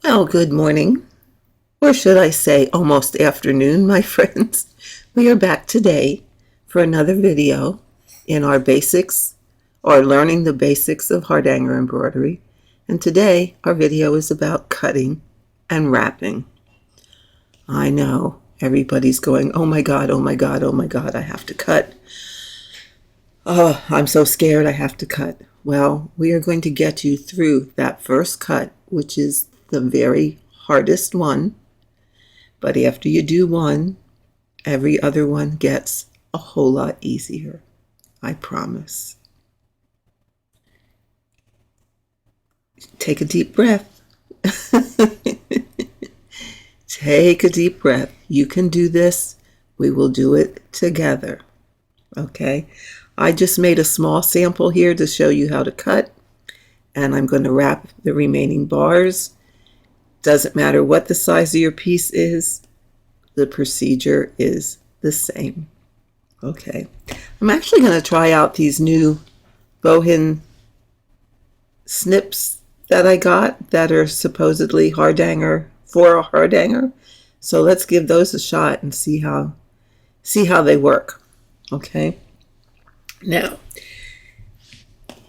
Well, good morning, or should I say almost afternoon, my friends. We are back today for another video in our basics, or learning the basics of Hardanger embroidery. And today our video is about cutting and wrapping. I know everybody's going, oh my God, oh my God, oh my God, I have to cut. Oh, I'm so scared I have to cut. Well, we are going to get you through that first cut, which is the very hardest one. But after you do one, every other one gets a whole lot easier. I promise. Take a deep breath. Take a deep breath. You can do this. We will do it together. Okay? I just made a small sample here to show you how to cut, and I'm going to wrap the remaining bars. Doesn't matter what the size of your piece is, the procedure is the same. Okay, I'm actually going to try out these new bohin snips that I got that are supposedly Hardanger, for a Hardanger. So let's give those a shot and see how they work. Okay. Now,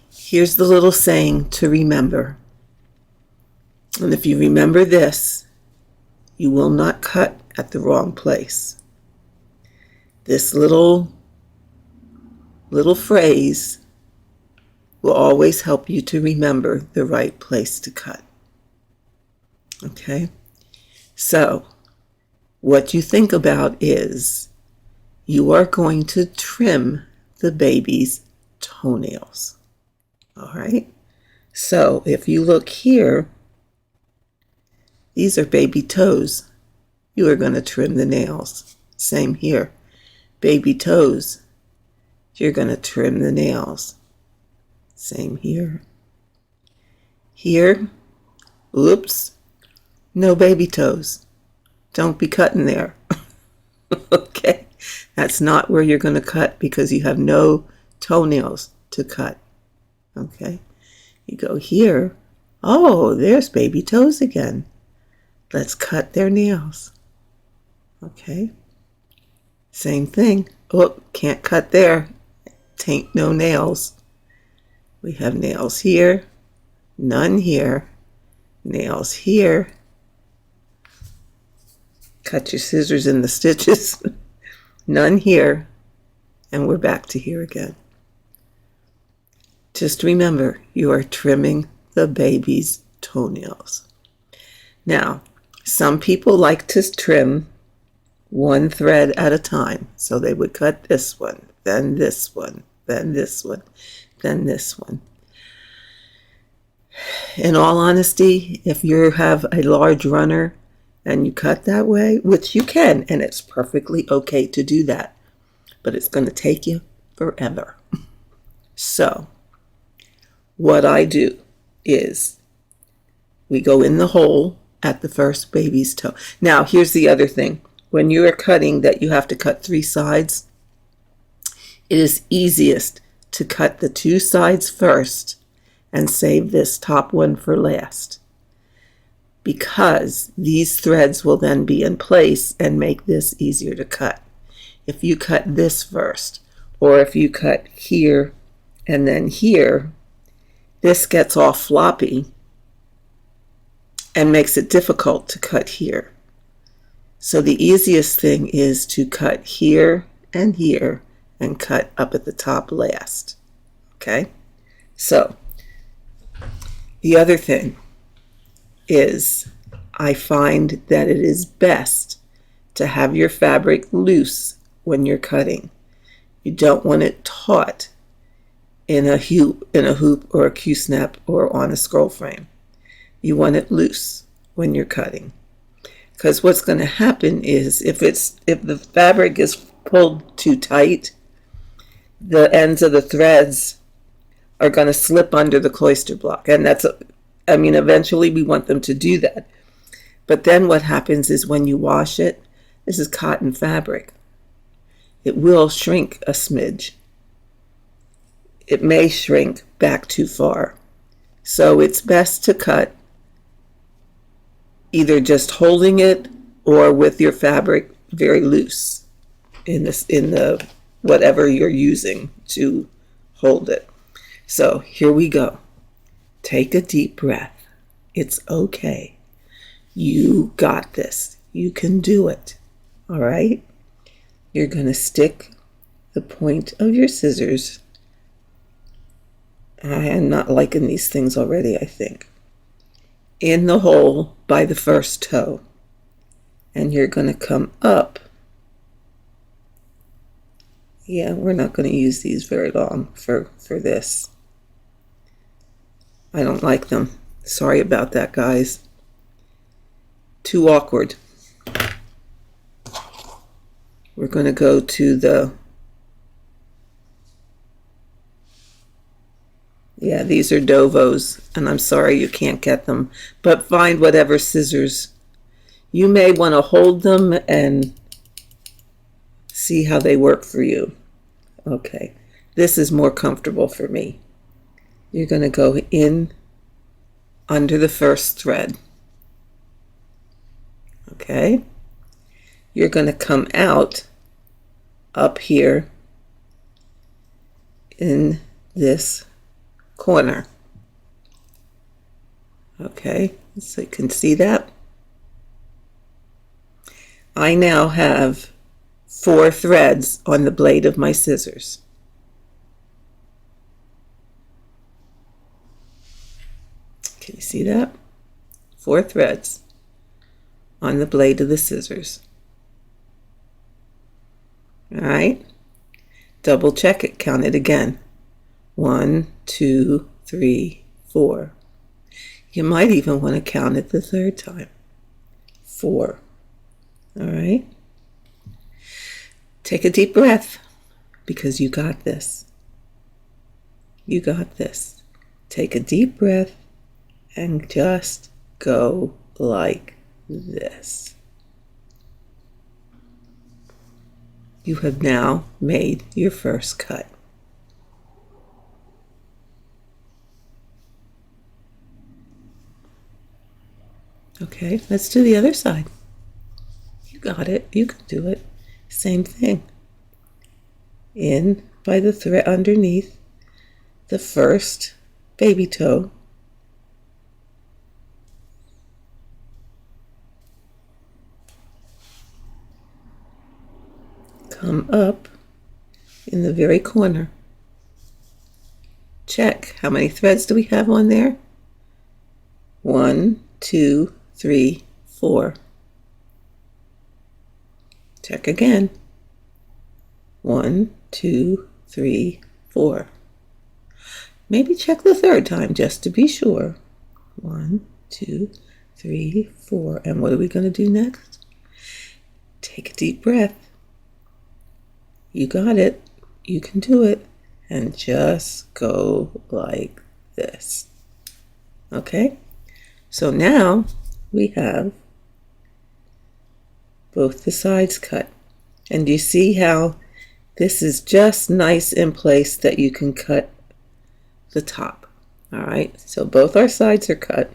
here's the little saying to remember. And if you remember this, you will not cut at the wrong place. This little phrase will always help you to remember the right place to cut. Okay? So, what you think about is you are going to trim the baby's toenails. All right? So, if you look here, these are baby toes. You are going to trim the nails. Same here. Baby toes. You're going to trim the nails. Same here. Here, oops, no baby toes. Don't be cutting there. Okay? That's not where you're going to cut because you have no toenails to cut. Okay? You go here. Oh, there's baby toes again. Let's cut their nails. Okay? Same thing. Oh, can't cut there. Tain't no nails. We have nails here, none here, nails here. Cut your scissors in the stitches. None here, and we're back to here again. Just remember, you are trimming the baby's toenails. Now, some people like to trim one thread at a time. So they would cut this one, then this one, then this one, then this one. In all honesty, if you have a large runner and you cut that way, which you can, and it's perfectly okay to do that, but it's going to take you forever. So, what I do is we go in the hole at the first baby's toe. Now, here's the other thing. When you are cutting that you have to cut 3 sides, it is easiest to cut the 2 sides first and save this top one for last, because these threads will then be in place and make this easier to cut. If you cut this first, or if you cut here and then here, this gets all floppy and makes it difficult to cut here. So the easiest thing is to cut here and here and cut up at the top last. Okay? So, the other thing is I find that it is best to have your fabric loose when you're cutting. You don't want it taut in a hoop or a Q-snap or on a scroll frame. You want it loose when you're cutting. Because what's going to happen is if the fabric is pulled too tight, the ends of the threads are going to slip under the cloister block. And eventually we want them to do that. But then what happens is when you wash it, this is cotton fabric. It will shrink a smidge. It may shrink back too far. So it's best to cut either just holding it or with your fabric very loose in the whatever you're using to hold it. So here we go. Take a deep breath. It's okay. You got this. You can do it. All right? You're going to stick the point of your scissors. I am not liking these things already, I think. In the hole by the first toe. And you're going to come up. Yeah, we're not going to use these very long for this. I don't like them. Sorry about that, guys. Too awkward. We're going to go to the... Yeah, these are Dovos, and I'm sorry you can't get them. But find whatever scissors. You may want to hold them and see how they work for you. Okay, this is more comfortable for me. You're going to go in under the first thread. Okay, you're going to come out up here in this corner. Okay, so you can see that. I now have 4 threads on the blade of my scissors. Can you see that? 4 threads on the blade of the scissors. All right, double check it, count it again. 1, 2, 3, 4. You might even want to count it the third time. 4. All right. Take a deep breath because you got this. You got this. Take a deep breath and just go like this. You have now made your first cut. Okay, let's do the other side. You got it. You can do it. Same thing. In by the thread underneath the first baby toe. Come up in the very corner. Check. How many threads do we have on there? 1, 2, 3, 4. Check again. 1, 2, 3, 4. Maybe check the third time just to be sure. 1, 2, 3, 4. And what are we going to do next? Take a deep breath. You got it. You can do it. And just go like this. Okay? So now we have both the sides cut. And you see how this is just nice in place that you can cut the top. All right, so both our sides are cut.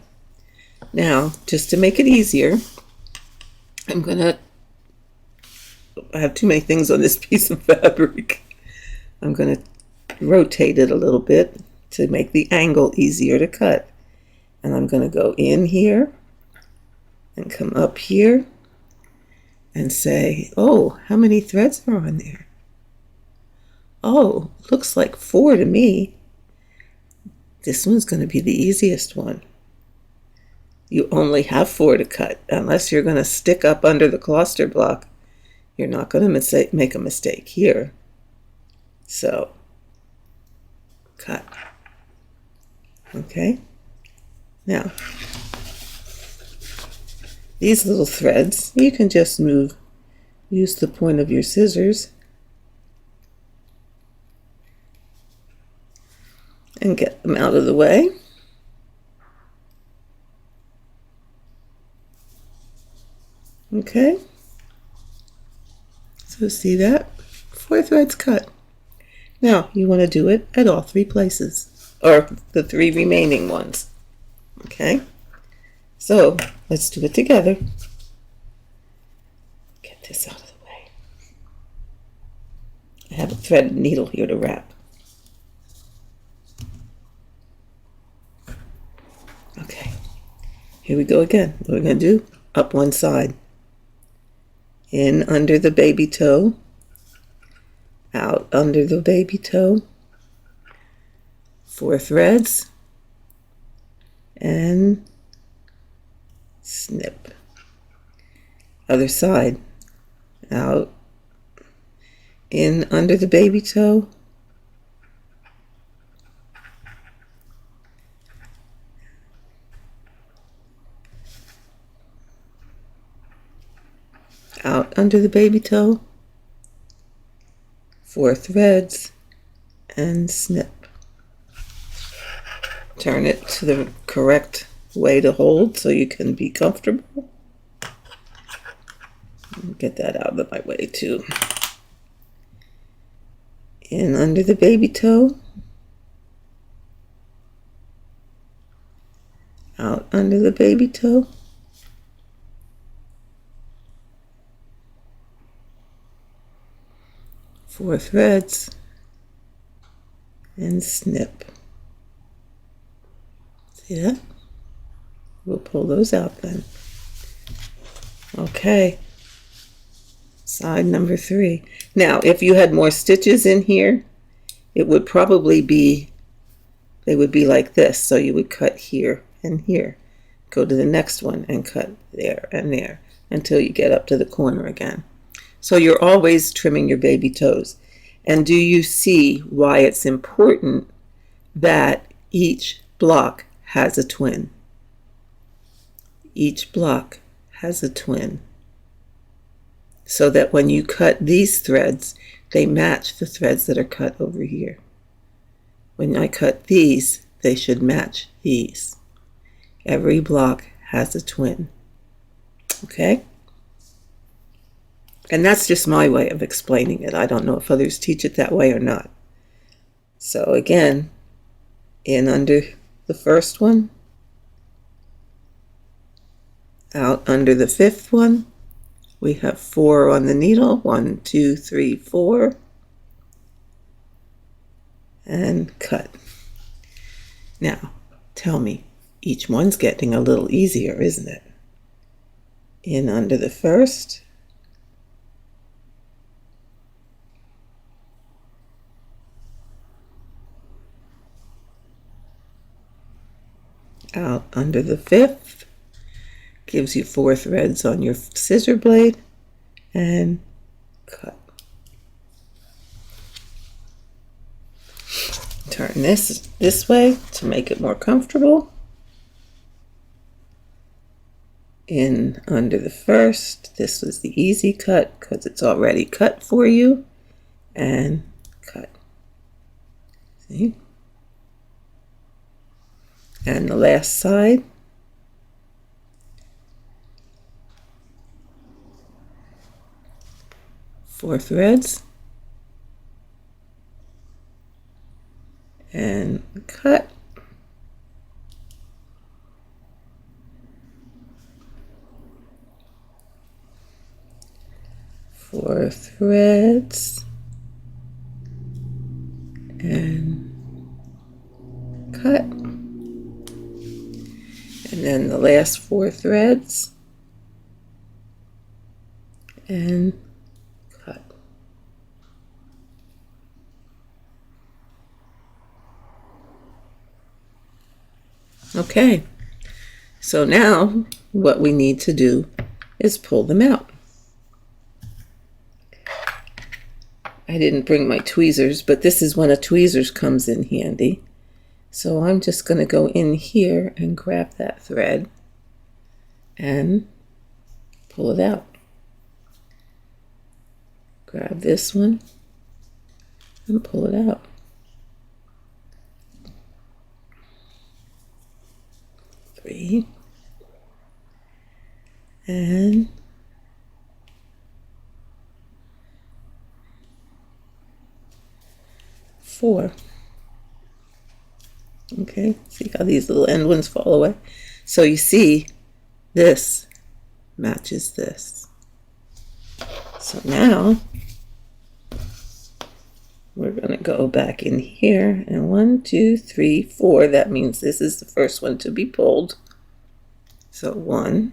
Now, just to make it easier, I have too many things on this piece of fabric. I'm going to rotate it a little bit to make the angle easier to cut. And I'm going to go in here and come up here and say, oh, how many threads are on there? Oh, looks like 4 to me. This one's going to be the easiest one. You only have 4 to cut. Unless you're going to stick up under the cluster block, you're not going to make a mistake here. So, cut. Okay? Now, these little threads, you can just use the point of your scissors and get them out of the way. Okay, so see that? 4 threads cut. Now you want to do it at all 3 places, or the 3 remaining ones. Okay, So let's do it together. Get this out of the way. I have a threaded needle here to wrap. Okay, here we go again. What are we going to do? Up one side. In under the baby toe. Out under the baby toe. 4 threads. And snip. Other side. Out. In under the baby toe. Out under the baby toe, 4 threads, and snip. Turn it to the correct way to hold so you can be comfortable. Get that out of my way too. In under the baby toe, out under the baby toe, 4 threads, and snip. See that? We'll pull those out then. Okay. Side number 3. Now, if you had more stitches in here, it would probably be, they would be like this. So you would cut here and here. Go to the next one and cut there and there until you get up to the corner again. So you're always trimming your baby toes. And do you see why it's important that each block has a twin? Each block has a twin. So that when you cut these threads, they match the threads that are cut over here. When I cut these, they should match these. Every block has a twin. Okay? And that's just my way of explaining it. I don't know if others teach it that way or not. So again, in under the first one, out under the 5th one, we have 4 on the needle. 1, 2, 3, 4. And cut. Now, tell me, each one's getting a little easier, isn't it? In under the first, out under the 5th, gives you 4 threads on your scissor blade, and cut. Turn this way to make it more comfortable. In under the first, this was the easy cut because it's already cut for you, and cut. See? And the last side, four threads, and cut. Four threads, and cut. And then the last 4 threads, and cut. Okay, so now what we need to do is pull them out. I didn't bring my tweezers, but this is when a tweezers comes in handy. So I'm just going to go in here and grab that thread and pull it out. Grab this one and pull it out. Three. And 4. Okay, see how these little end ones fall away? So you see this matches this. So now we're going to go back in here, and 1, 2, 3, 4. That means this is the first one to be pulled. So 1,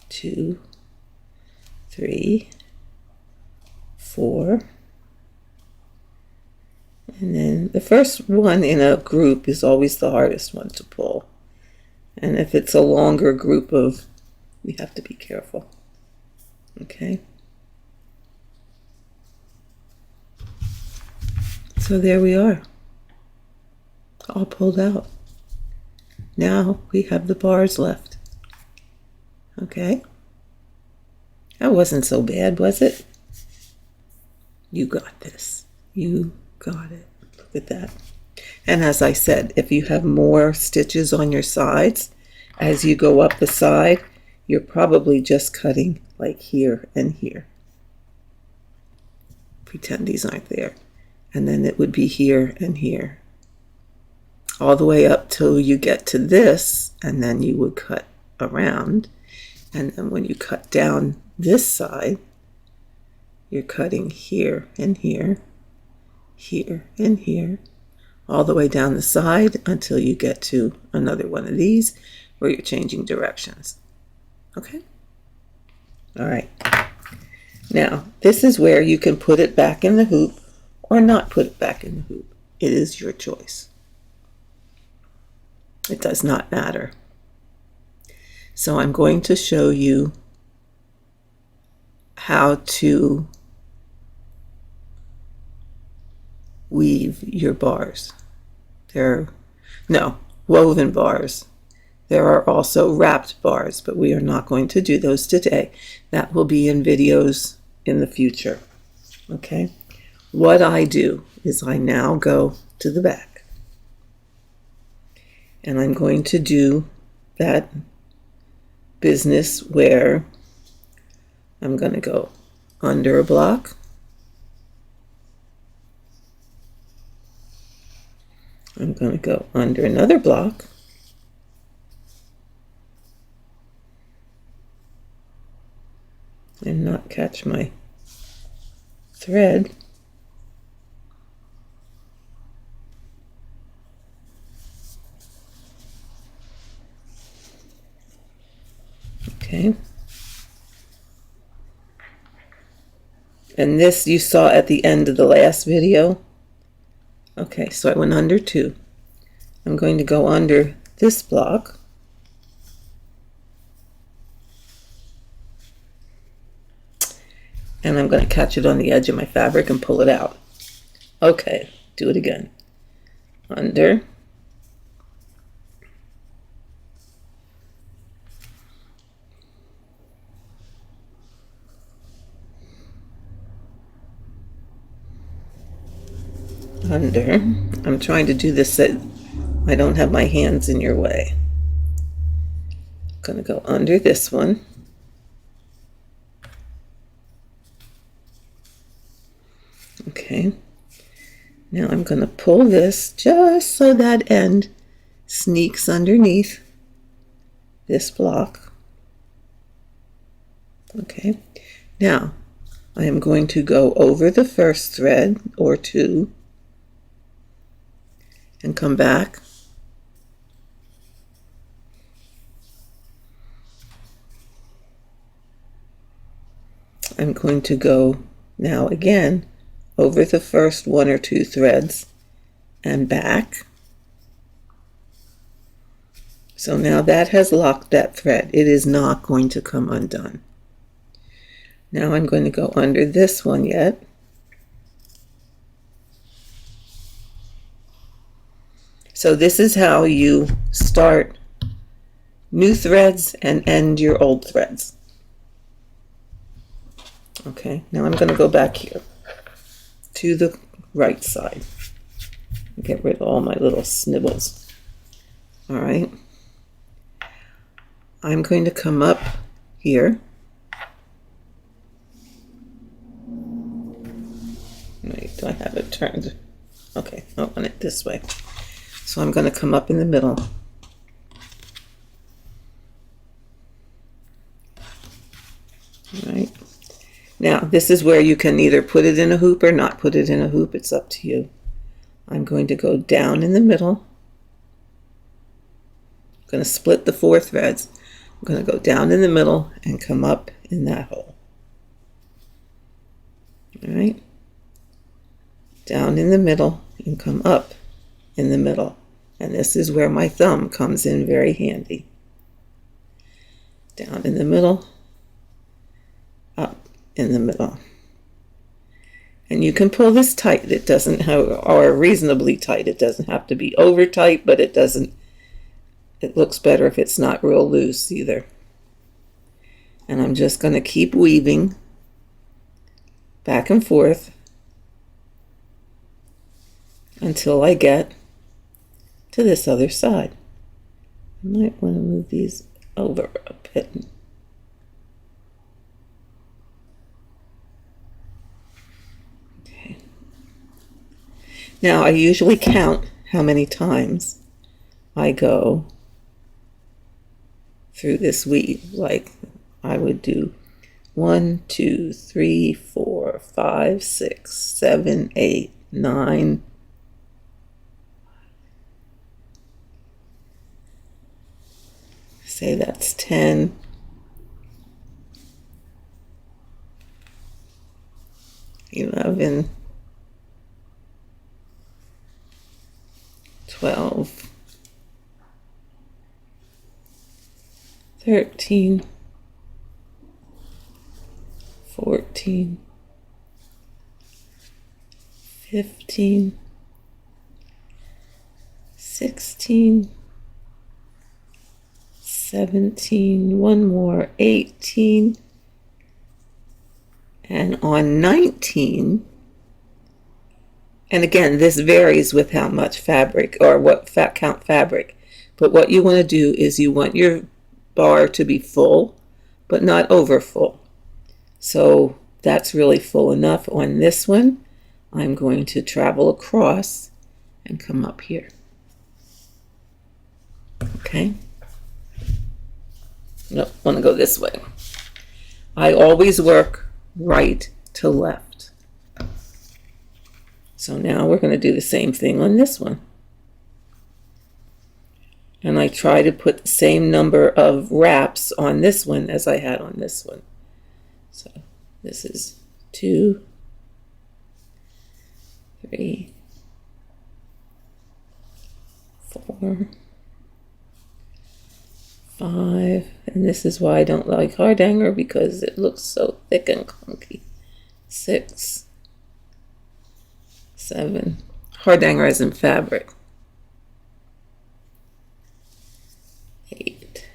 2, 3, 4. And then the first one in a group is always the hardest one to pull. And if it's a longer group of, we have to be careful. Okay. So there we are, all pulled out. Now we have the bars left. Okay. That wasn't so bad, was it? You got this. You got it. Look at that. And as I said, if you have more stitches on your sides, as you go up the side, you're probably just cutting like here and here. Pretend these aren't there. And then it would be here and here. All the way up till you get to this, and then you would cut around. And then when you cut down this side, you're cutting here and here, here and here, all the way down the side until you get to another one of these where you're changing directions. Okay? All right. Now, this is where you can put it back in the hoop or not put it back in the hoop. It is your choice. It does not matter. So I'm going to show you how to weave your bars. Woven bars. There are also wrapped bars, but we are not going to do those today. That will be in videos in the future. Okay? What I do is I now go to the back. And I'm going to do that business where I'm going to go under a block. I'm going to go under another block. And not catch my thread. Okay. And this you saw at the end of the last video. Okay, so I went under 2. I'm going to go under this block. And I'm going to catch it on the edge of my fabric and pull it out. Okay, do it again. Under. Under. I'm trying to do this so I don't have my hands in your way. I'm going to go under this one. Okay. Now I'm going to pull this just so that end sneaks underneath this block. Okay. Now I am going to go over the first thread or 2 and come back. I'm going to go now again over the first 1 or 2 threads and back. So now that has locked that thread. It is not going to come undone. Now I'm going to go under this one yet. So this is how you start new threads and end your old threads. Okay, now I'm going to go back here to the right side and get rid of all my little snibbles. All right, I'm going to come up here. Wait, do I have it turned? Okay, I want it this way. So I'm going to come up in the middle. Now, this is where you can either put it in a hoop or not put it in a hoop. It's up to you. I'm going to go down in the middle. I'm going to split the 4 threads. I'm going to go down in the middle and come up in that hole. All right. Down in the middle and come up in the middle. And this is where my thumb comes in very handy. Down in the middle, up in the middle. And you can pull this tight. It doesn't have, or reasonably tight. It doesn't have to be over tight, but it looks better if it's not real loose either. And I'm just going to keep weaving back and forth until I get to this other side. I might want to move these over a bit. Okay. Now I usually count how many times I go through this weave. Like I would do 1, 2, 3, 4, 5, 6, 7, 8, 9. Say that's 10. 11. 12. 13. 14. 15. 16. 17, one more, 18, and on 19, and again, this varies with how much fabric or what count fabric, but what you want to do is you want your bar to be full, but not over full. So that's really full enough. On this one, I'm going to travel across and come up here. Okay. Nope, want to go this way. I always work right to left. So now we're going to do the same thing on this one. And I try to put the same number of wraps on this one as I had on this one. So this is 2, 3, 4, 5, and this is why I don't like Hardanger, because it looks so thick and clunky. 6, 7, Hardanger as in fabric. 8,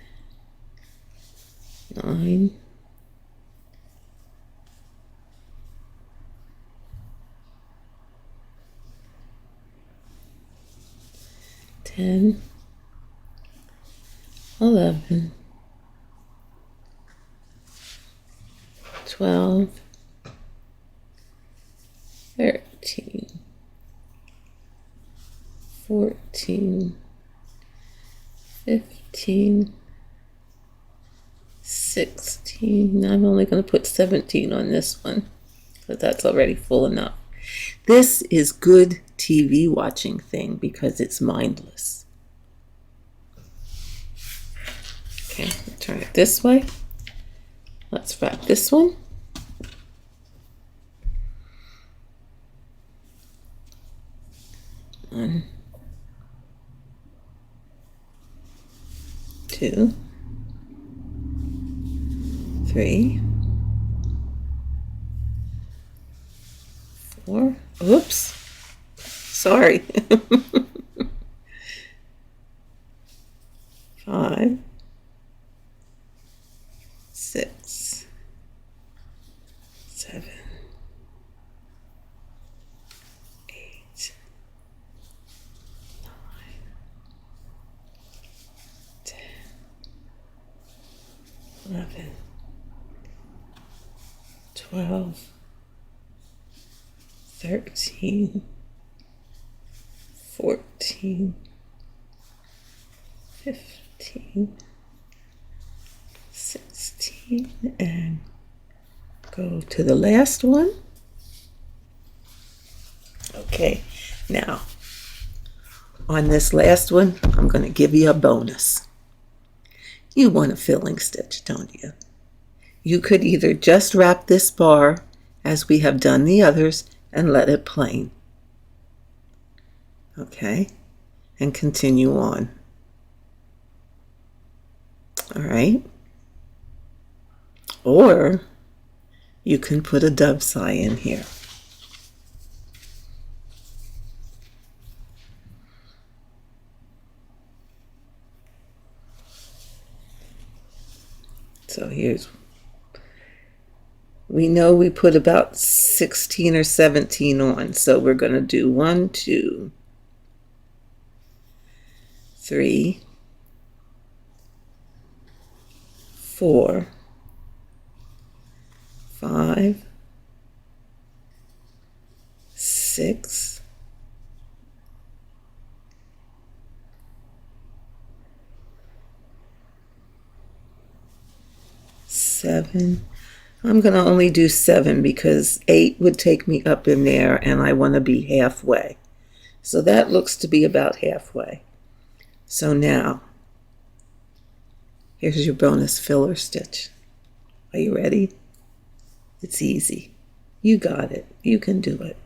9, 10, 11, 12, 13, 14, 15, 16. I'm only going to put 17 on this one because that's already full enough. This is good TV watching thing because it's mindless. Okay, turn it this way. Let's wrap this one. One, 2, 3, 4. Oops. Sorry. 5, 6, 7, 8, 9, 10, 11, 12, 13, 14, 15, 16, and Go to the last one. Okay, now on this last one, I'm going to give you a bonus. You want a filling stitch, don't you? You could either just wrap this bar as we have done the others and let it plain. Okay, and continue on. All right. Or you can put a dove's eye in here. So we know we put about 16 or 17 on, so we're going to do 1, 2, 3, 4, 5, 6, 7. I'm going to only do 7 because 8 would take me up in there and I want to be halfway. So that looks to be about halfway. So now, here's your bonus filler stitch. Are you ready? It's easy. You got it. You can do it.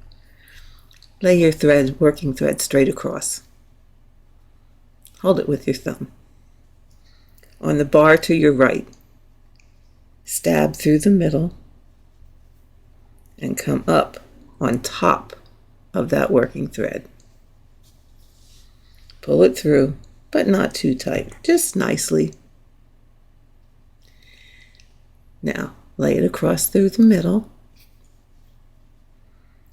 Lay your thread, working thread, straight across. Hold it with your thumb. On the bar to your right, stab through the middle and come up on top of that working thread. Pull it through, but not too tight, just nicely. Now, lay it across through the middle.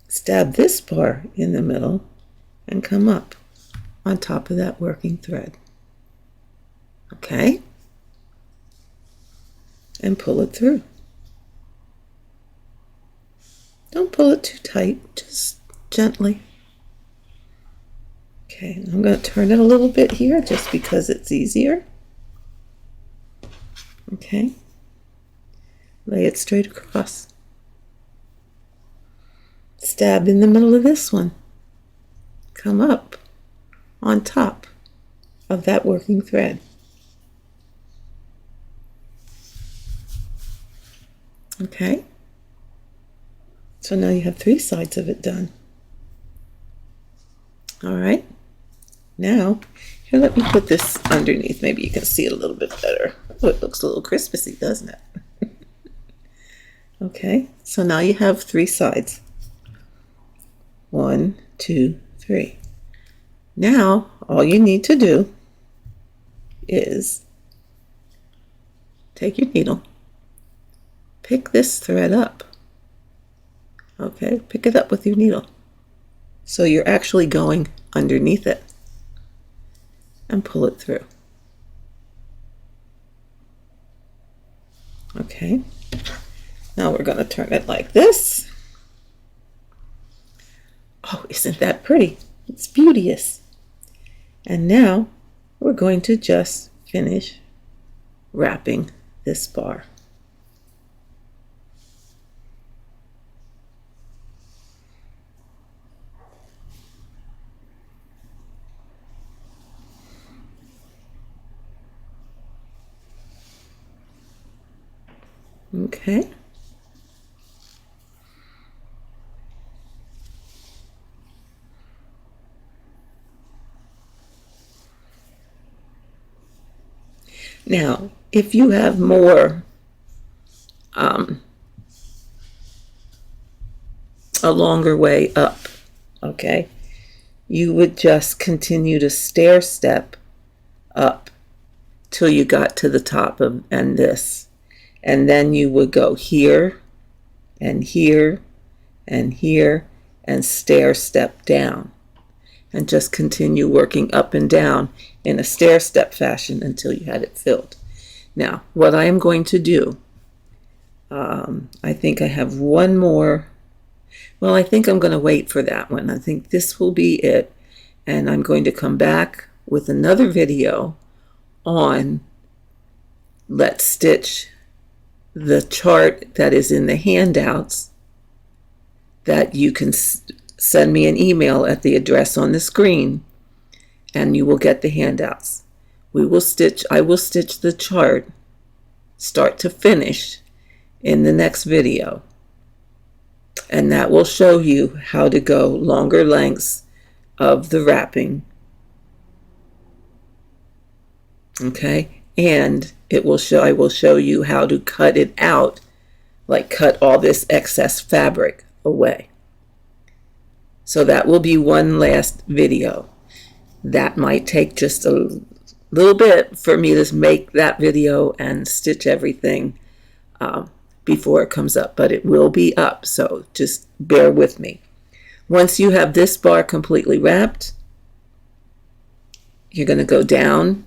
Stab this bar in the middle and come up on top of that working thread. Okay? And pull it through. Don't pull it too tight, just gently. Okay, I'm going to turn it a little bit here just because it's easier. Okay. Lay it straight across. Stab in the middle of this one. Come up on top of that working thread. Okay. So now you have 3 sides of it done. All right. Now, here, let me put this underneath. Maybe you can see it a little bit better. Oh, it looks a little Christmassy, doesn't it? Okay, so now you have 3 sides. 1, 2, 3. Now, all you need to do is take your needle, pick this thread up. Okay, pick it up with your needle. So you're actually going underneath it and pull it through. Okay, now we're going to turn it like this. Oh, isn't that pretty? It's beauteous. And now we're going to just finish wrapping this bar. Okay. Now, if you have more a longer way up, okay, you would just continue to stair step up till you got to the top of this. And then you would go here and here and here and stair step down and just continue working up and down in a stair step fashion until you had it filled. Now, what I am going to do, I think I have one more. Well, I think I'm going to wait for that one. I think this will be it. And I'm going to come back with another video on let's stitch the chart that is in the handouts, that you can send me an email at the address on the screen, and you will get the handouts. I will stitch the chart start to finish in the next video, and that will show you how to go longer lengths of the wrapping. Okay, and I will show you how to cut it out, like cut all this excess fabric away. So that will be one last video. That might take just a little bit for me to make that video and stitch everything before it comes up, but it will be up, so just bear with me. Once you have this bar completely wrapped, you're going to go down.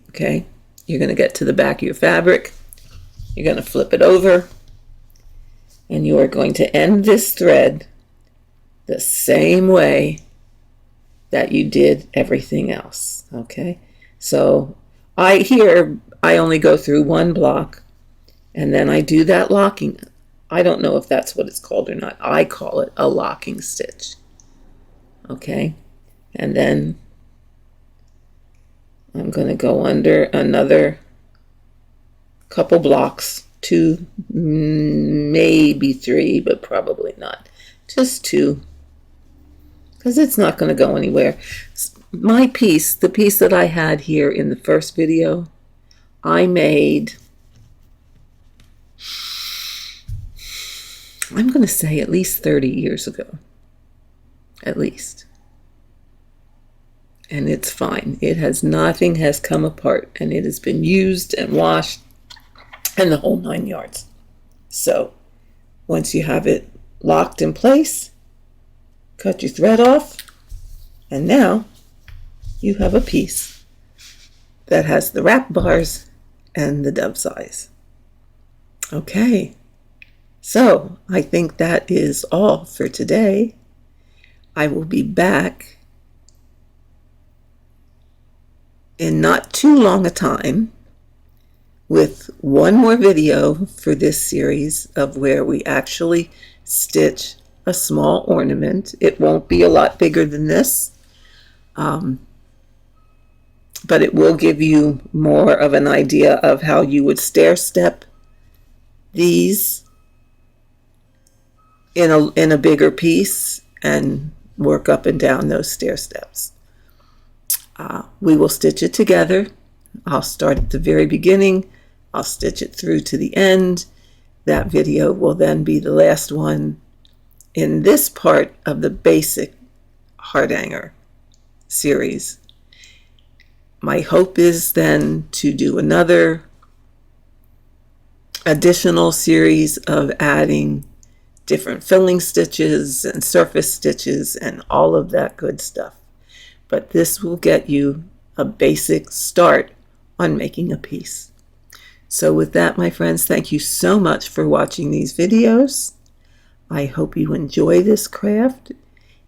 Okay, you're going to get to the back of your fabric. You're going to flip it over, and you are going to end this thread the same way that you did everything else. Okay, so I only go through one block, and then I do that locking. I don't know if that's what it's called or not. I call it a locking stitch. Okay, and then I'm going to go under another couple blocks, 2, maybe 3, but probably not. Just 2, because it's not going to go anywhere. My piece, the piece that I had here in the first video, I made, I'm going to say at least 30 years ago. At least. And it's fine. Nothing has come apart, and it has been used and washed and the whole 9 yards. So once you have it locked in place, cut your thread off, and now you have a piece that has the wrap bars and the dove's eyes. Okay, so I think that is all for today. I will be back in not too long a time with one more video for this series of where we actually stitch a small ornament. It won't be a lot bigger than this, but it will give you more of an idea of how you would stair step these in a bigger piece and work up and down those stair steps. We will stitch it together. I'll start at the very beginning. I'll stitch it through to the end. That video will then be the last one in this part of the basic Hardanger series. My hope is then to do another additional series of adding different filling stitches and surface stitches and all of that good stuff. But this will get you a basic start on making a piece. So with that, my friends, thank you so much for watching these videos. I hope you enjoy this craft.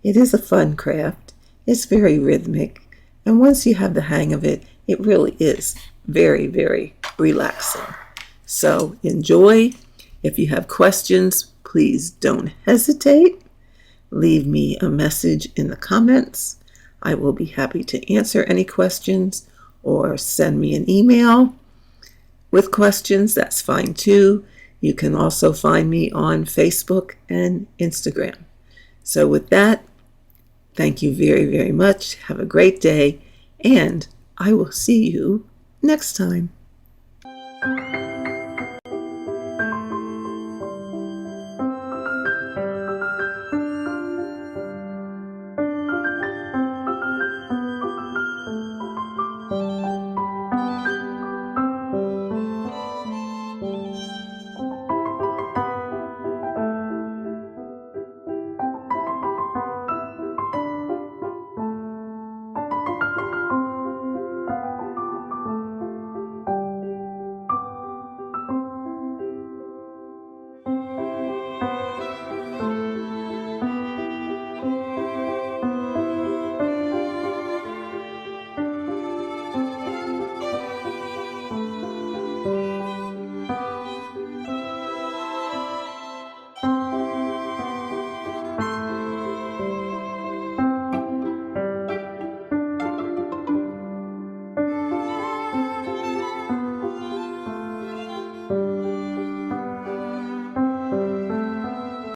It is a fun craft. It's very rhythmic. And once you have the hang of it, it really is very, very relaxing. So enjoy. If you have questions, please don't hesitate. Leave me a message in the comments. I will be happy to answer any questions, or send me an email with questions. That's fine too. You can also find me on Facebook and Instagram. So with that, thank you very, very much. Have a great day, and I will see you next time.